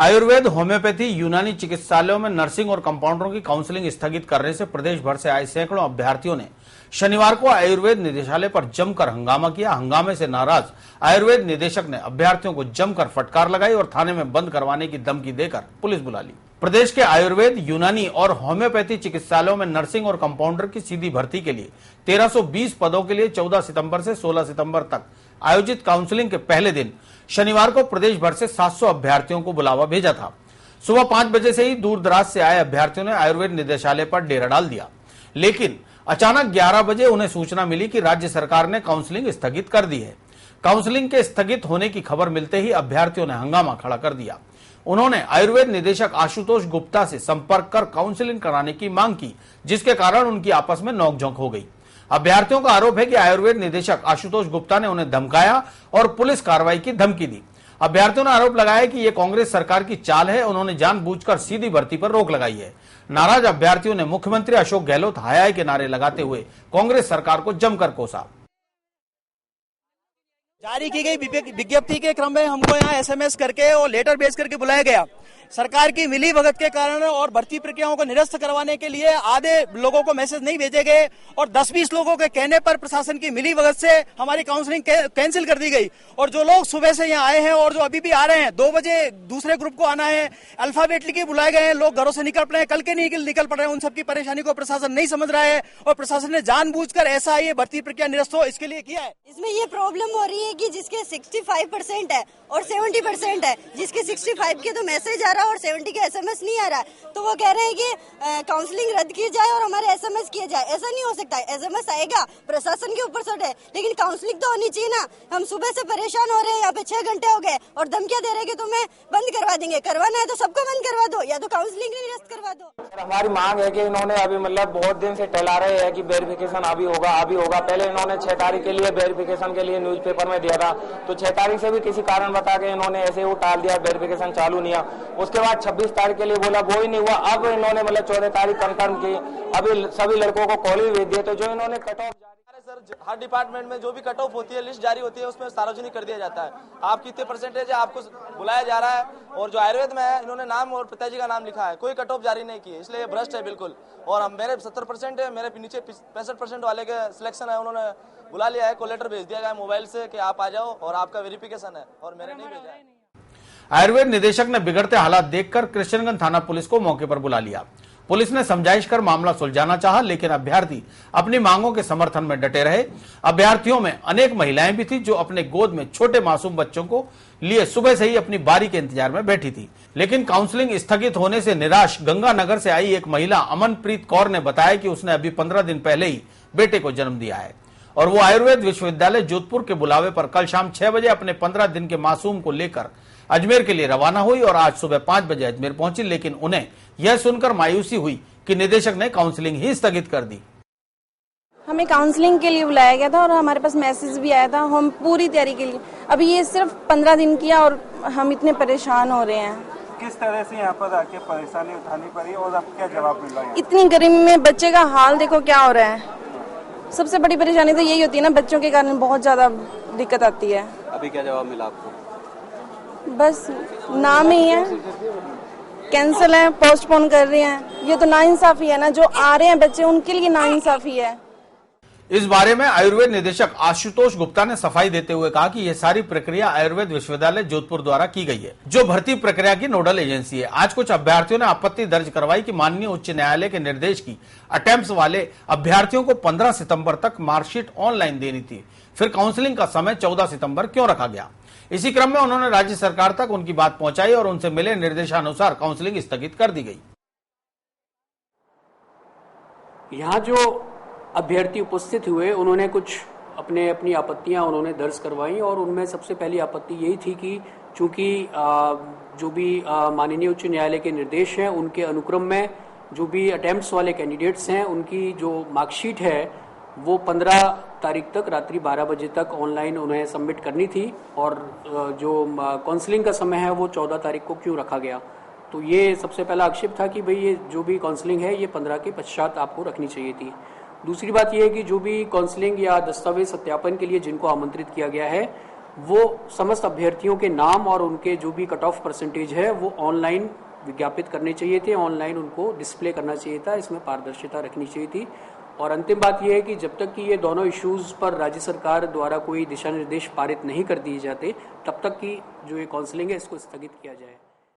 Ayurveda, homeopathy, यूनानी चिकित्सालयों में नर्सिंग और कंपाउंडरों की काउंसलिंग स्थगित करने से प्रदेश भर से आए सैकड़ों अभ्यर्थियों ने शनिवार को आयुर्वेद निदेशालय पर जमकर हंगामा किया। हंगामे से नाराज आयुर्वेद निदेशक ने अभ्यर्थियों को जमकर फटकार लगाई और थाने में बंद करवाने की धमकी देकर पुलिस बुला ली। प्रदेश के आयुर्वेद, यूनानी और होम्योपैथी चिकित्सालयों में नर्सिंग और कंपाउंडर की सीधी भर्ती के लिए 1320 पदों के लिए 14 सितंबर से 16 सितंबर तक आयोजित काउंसलिंग के पहले दिन शनिवार को प्रदेश भर से 700 अभ्यर्थियों को बुलावा भेजा था। सुबह 5 बजे से ही दूर दराज से आए अभ्यर्थियों ने आयुर्वेद निदेशालय पर डेरा डाल दिया, लेकिन अचानक 11 बजे उन्हें सूचना मिली कि राज्य सरकार ने काउंसलिंग स्थगित कर दी है। काउंसलिंग के स्थगित होने की खबर मिलते ही अभ्यर्थियों ने हंगामा खड़ा कर दिया। उन्होंने आयुर्वेद निदेशक आशुतोष गुप्ता से संपर्क कर काउंसलिंग कराने की मांग की, जिसके कारण उनकी आपस में नोकझोंक हो गई। अभ्यर्थियों का आरोप है कि आयुर्वेद निदेशक आशुतोष गुप्ता ने उन्हें धमकाया और पुलिस कार्रवाई की धमकी दी। अभ्यर्थियों ने आरोप लगाया कि यह कांग्रेस सरकार की चाल है, उन्होंने जानबूझकर सीधी भर्ती पर रोक लगाई है। नाराज अभ्यर्थियों ने मुख्यमंत्री अशोक गहलोत हाय हाय के नारे लगाते हुए कांग्रेस सरकार को जमकर कोसा। जारी की गई विज्ञप्ति के क्रम में हमको यहाँ एसएमएस करके और लेटर भेज करके बुलाया गया। सरकार की मिली भगत के कारण और भर्ती प्रक्रियाओं को निरस्त करवाने के लिए आधे लोगों को मैसेज नहीं भेजे गए और 10-20 लोगों के कहने पर प्रशासन की मिली भगत से हमारी काउंसलिंग कैंसिल कर दी गई। और जो लोग सुबह से यहाँ आए हैं और जो अभी भी आ रहे हैं, 2 बजे दूसरे ग्रुप को आना है, अल्फाबेटली बुलाए गए हैं, लोग घरों से निकल पड़े हैं, कल के नहीं निकल पड़ रहे हैं। उन सबकी परेशानी को प्रशासन नहीं समझ रहा है और प्रशासन ने जानबूझकर ऐसा ये भर्ती प्रक्रिया निरस्त हो इसके लिए किया है। इसमें ये प्रॉब्लम हो रही है कि जिसके 65% है और 70% है, जिसके 65 के तो मैसेज आ रहा है और 70 के एसएमएस नहीं आ रहा है, तो वो कह रहे हैं कि काउंसलिंग रद्द की जाए और हमारे एसएमएस किए जाए। ऐसा नहीं हो सकता है, एसएमएस आएगा, प्रशासन के ऊपर सट है, लेकिन काउंसलिंग तो होनी चाहिए ना। हम सुबह से परेशान हो रहे हैं, यहाँ पे 6 घंटे हो गए और धमकियां दे रहे हैं कि तुम्हें बंद करवा देंगे। करवाना है तो सबको बंद करवा दो या तो काउंसलिंग निरस्त करवा दो। हमारी मांग है कि इन्होंने अभी बहुत दिन से टहला रहे हैं कि वेरिफिकेशन अभी होगा। पहले इन्होंने 6 तारीख के लिए वेरिफिकेशन के लिए न्यूज़पेपर में दिया था, तो 6 तारीख से भी किसी कारण बता के इन्होंने ऐसे वो टाल दिया, वेरिफिकेशन चालू नहीं हुआ। उसके बाद 26 तारीख के लिए बोला, वो ही नहीं हुआ। अब इन्होंने 14 तारीख कंफर्म की, अभी सभी लड़कों को कॉल भी भेज दिए। तो जो इन्होंने कट ऑफ सर, हर डिपार्टमेंट में जो भी कट ऑफ होती है, लिस्ट जारी होती है, उसमें सार्वजनिक कर दिया जाता है आप कितने परसेंटेज है, आपको बुलाया जा रहा है। और जो आयुर्वेद में है, इन्होंने नाम और पिताजी का नाम लिखा है, कोई कट ऑफ जारी नहीं की, इसलिए भ्रष्ट है बिल्कुल। और हम मेरे 70% है, मेरे नीचे 65% वाले के सिलेक्शन है, उन्होंने बुला लिया है, कॉल लेटर भेज दिया गया मोबाइल से कि आप आ जाओ और आपका वेरिफिकेशन है, और मैंने नहीं भेजा है। आयुर्वेद निदेशक ने बिगड़ते हालात देखकर कृष्णगंज थाना पुलिस को मौके पर बुला लिया। पुलिस ने समझाइश कर मामला सुलझाना चाहा, लेकिन अभ्यर्थी अपनी मांगों के समर्थन में डटे रहे। अभ्यर्थियों में अनेक महिलाएं भी थी जो अपने गोद में छोटे मासूम बच्चों को लिए सुबह से ही अपनी बारी के इंतजार में बैठी थी। लेकिन काउंसलिंग स्थगित होने से निराश गंगानगर से आई एक महिला अमनप्रीत कौर ने बताया कि उसने अभी 15 दिन पहले ही बेटे को जन्म दिया है और वो आयुर्वेद विश्वविद्यालय जोधपुर के बुलावे पर कल शाम 6 बजे अपने 15 दिन के मासूम को लेकर अजमेर के लिए रवाना हुई और आज सुबह 5 बजे अजमेर पहुंची। लेकिन उन्हें यह सुनकर मायूसी हुई कि निदेशक ने काउंसलिंग ही स्थगित कर दी। हमें काउंसलिंग के लिए बुलाया गया था और हमारे पास मैसेज भी आया था, हम पूरी तैयारी के लिए। अभी ये सिर्फ 15 दिन किया और हम इतने परेशान हो रहे हैं। किस तरह से यहाँ पर आके परेशानी उठानी पड़ी और अब क्या जवाब मिला? इतनी गर्मी में बच्चे का हाल देखो क्या हो रहा है। सबसे बड़ी परेशानी तो यही होती है ना, बच्चों के कारण बहुत ज्यादा दिक्कत आती है। अभी क्या जवाब मिला आपको? बस नाम ही है, कैंसिल है, पोस्टपोन कर रहे हैं। ये तो नाइंसाफी है ना, जो आ रहे हैं बच्चे उनके लिए नाइंसाफी है। इस बारे में आयुर्वेद निदेशक आशुतोष गुप्ता ने सफाई देते हुए कहा कि यह सारी प्रक्रिया आयुर्वेद विश्वविद्यालय जोधपुर द्वारा की गई है, जो भर्ती प्रक्रिया की नोडल एजेंसी है। आज कुछ अभ्यर्थियों ने आपत्ति दर्ज करवाई कि माननीय उच्च न्यायालय के निर्देश की अटेम्प्ट्स वाले अभ्यर्थियों को 15 सितंबर तक मार्कशीट ऑनलाइन देनी थी, फिर काउंसलिंग का समय 14 सितंबर क्यों रखा गया। इसी क्रम में उन्होंने राज्य सरकार तक उनकी बात पहुंचाई और उनसे मिले निर्देशानुसार काउंसलिंग स्थगित कर दी गई। यहाँ जो अभ्यर्थी उपस्थित हुए, उन्होंने कुछ अपनी आपत्तियां उन्होंने दर्ज करवाई और उनमें सबसे पहली आपत्ति यही थी कि चूंकि जो भी माननीय उच्च न्यायालय के निर्देश हैं, उनके अनुक्रम में जो भी अटेम्प्ट्स वाले कैंडिडेट्स हैं, उनकी जो मार्कशीट है वो 15 तारीख तक रात्रि 12 बजे तक ऑनलाइन उन्हें सबमिट करनी थी और जो काउंसलिंग का समय है वो 14 तारीख को क्यों रखा गया। तो ये सबसे पहला आक्षेप था कि भाई ये जो भी काउंसलिंग है ये 15 के पश्चात आपको रखनी चाहिए थी। दूसरी बात यह है कि जो भी काउंसलिंग या दस्तावेज सत्यापन के लिए जिनको आमंत्रित किया गया है वो समस्त अभ्यर्थियों के नाम और उनके जो भी कट ऑफ परसेंटेज है वो ऑनलाइन विज्ञापित करने चाहिए थे, ऑनलाइन उनको डिस्प्ले करना चाहिए था, इसमें पारदर्शिता रखनी चाहिए थी। और अंतिम बात यह है कि जब तक कि ये दोनों इश्यूज पर राज्य सरकार द्वारा कोई दिशा निर्देश पारित नहीं कर दिए जाते, तब तक की जो ये काउंसलिंग है इसको स्थगित किया जाए।